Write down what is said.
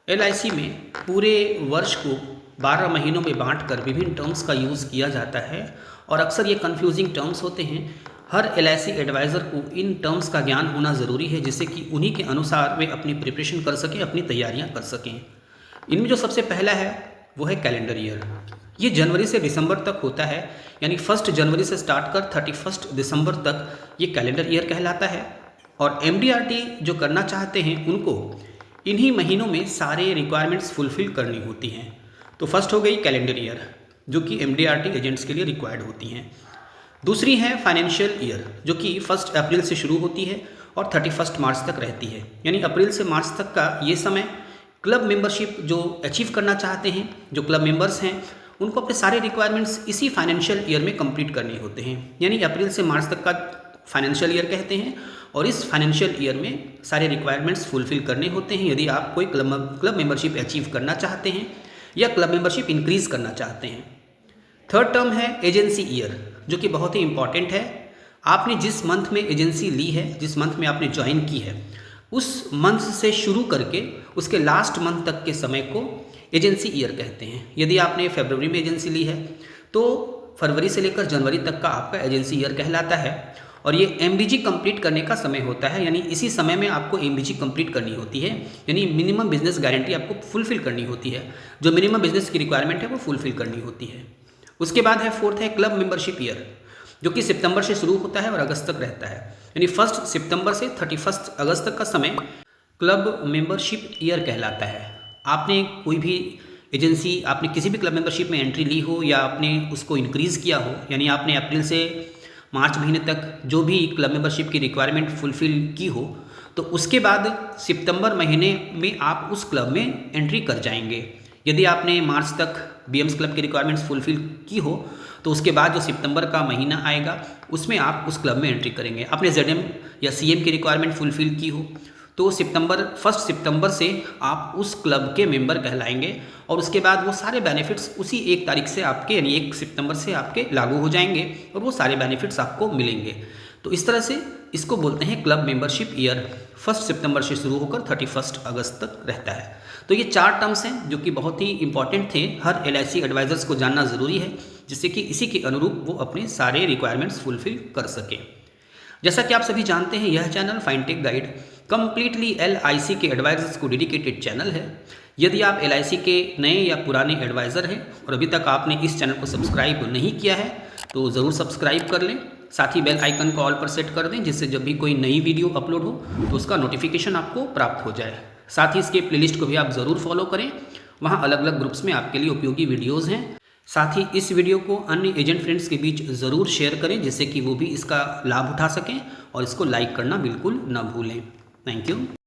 LIC में पूरे वर्ष को 12 महीनों में बांटकर विभिन्न टर्म्स का यूज़ किया जाता है और अक्सर ये कन्फ्यूजिंग टर्म्स होते हैं। हर एलआईसी एडवाइज़र को इन टर्म्स का ज्ञान होना ज़रूरी है जिससे कि उन्हीं के अनुसार वे अपनी प्रिपरेशन कर सकें, अपनी तैयारियां कर सकें। इनमें जो सबसे पहला है वो है कैलेंडर ईयर। ये जनवरी से दिसंबर तक होता है, यानी 1 जनवरी से स्टार्ट कर 31 दिसंबर तक ये कैलेंडर ईयर कहलाता है। और एमडीआरटी जो करना चाहते हैं उनको इन्हीं महीनों में सारे रिक्वायरमेंट्स फुलफ़िल करनी होती हैं। तो फर्स्ट हो गई कैलेंडर ईयर जो कि एमडीआरटी एजेंट्स के लिए रिक्वायर्ड होती हैं। दूसरी है फाइनेंशियल ईयर जो कि 1 अप्रैल से शुरू होती है और 31 मार्च तक रहती है, यानी अप्रैल से मार्च तक का ये समय क्लब मेंबरशिप जो अचीव करना चाहते हैं, जो क्लब मेंबर्स हैं, उनको अपने सारे रिक्वायरमेंट्स इसी फाइनेंशियल ईयर में कंप्लीट करने होते हैं। यानी अप्रैल से मार्च तक का फाइनेंशियल ईयर कहते हैं और इस फाइनेंशियल ईयर में सारे रिक्वायरमेंट्स फुलफ़िल करने होते हैं यदि आप कोई क्लब मेंबरशिप अचीव करना चाहते हैं या क्लब मेंबरशिप इंक्रीज़ करना चाहते हैं। थर्ड टर्म है एजेंसी ईयर जो कि बहुत ही इंपॉर्टेंट है। आपने जिस मंथ में एजेंसी ली है, जिस मंथ में आपने ज्वाइन की है, उस मंथ से शुरू करके उसके लास्ट मंथ तक के समय को एजेंसी ईयर कहते हैं। यदि आपने फरवरी में एजेंसी ली है तो फरवरी से लेकर जनवरी तक का आपका एजेंसी ईयर कहलाता है और ये एमबीजी कंप्लीट करने का समय होता है, यानी इसी समय में आपको एमबीजी कंप्लीट करनी होती है, यानी मिनिमम बिजनेस गारंटी आपको फुलफ़िल करनी होती है। जो मिनिमम बिजनेस की रिक्वायरमेंट है वो फुलफ़िल करनी होती है। उसके बाद है फोर्थ है क्लब मेंबरशिप ईयर जो कि सितंबर से शुरू होता है और अगस्त तक रहता है, यानी 1 सितंबर से 31 अगस्त तक का समय क्लब मेंबरशिप ईयर कहलाता है। आपने कोई भी एजेंसी, आपने किसी भी क्लब मेंबरशिप में एंट्री ली हो या आपने उसको इंक्रीज़ किया हो, यानी आपने अप्रैल से मार्च महीने तक जो भी क्लब मेंबरशिप की रिक्वायरमेंट फुलफ़िल की हो, तो उसके बाद सितंबर महीने में आप उस क्लब में एंट्री कर जाएंगे। यदि आपने मार्च तक बीएम्स क्लब की रिक्वायरमेंट्स फुलफ़िल की हो तो उसके बाद जो सितंबर का महीना आएगा उसमें आप उस क्लब में एंट्री करेंगे। आपने जेडएम या सीएम की रिक्वायरमेंट फुलफ़िल की हो तो 1 सितंबर से आप उस क्लब के मेंबर कहलाएंगे और उसके बाद वो सारे बेनिफिट्स उसी 1 तारीख से आपके, यानी 1 सितंबर से आपके लागू हो जाएंगे और वो सारे बेनिफिट्स आपको मिलेंगे। तो इस तरह से इसको बोलते हैं क्लब मेंबरशिप ईयर। 1 सितंबर से शुरू होकर 31 अगस्त तक रहता है। तो ये 4 टर्म्स हैं जो कि बहुत ही इंपॉर्टेंट थे, हर एलआईसी एडवाइज़र्स को जानना ज़रूरी है जिससे कि इसी के अनुरूप वो अपने सारे रिक्वायरमेंट्स फुलफ़िल कर सकें। जैसा कि आप सभी जानते हैं यह चैनल फाइनटेक गाइड कम्प्लीटली एलआईसी के एडवाइज़र्स को डेडिकेटेड चैनल है। यदि आप एलआईसी के नए या पुराने एडवाइज़र हैं और अभी तक आपने इस चैनल को सब्सक्राइब नहीं किया है तो ज़रूर सब्सक्राइब कर लें। साथ ही बेल आइकन को ऑल पर सेट कर दें जिससे जब भी कोई नई वीडियो अपलोड हो तो उसका नोटिफिकेशन आपको प्राप्त हो जाए। साथ ही इसके प्लेलिस्ट को भी आप ज़रूर फॉलो करें, वहाँ अलग अलग ग्रुप्स में आपके लिए उपयोगी वीडियोज़ हैं। साथ ही इस वीडियो को अन्य एजेंट फ्रेंड्स के बीच ज़रूर शेयर करें जिससे कि वो भी इसका लाभ उठा सकें और इसको लाइक करना बिल्कुल ना भूलें। Thank you.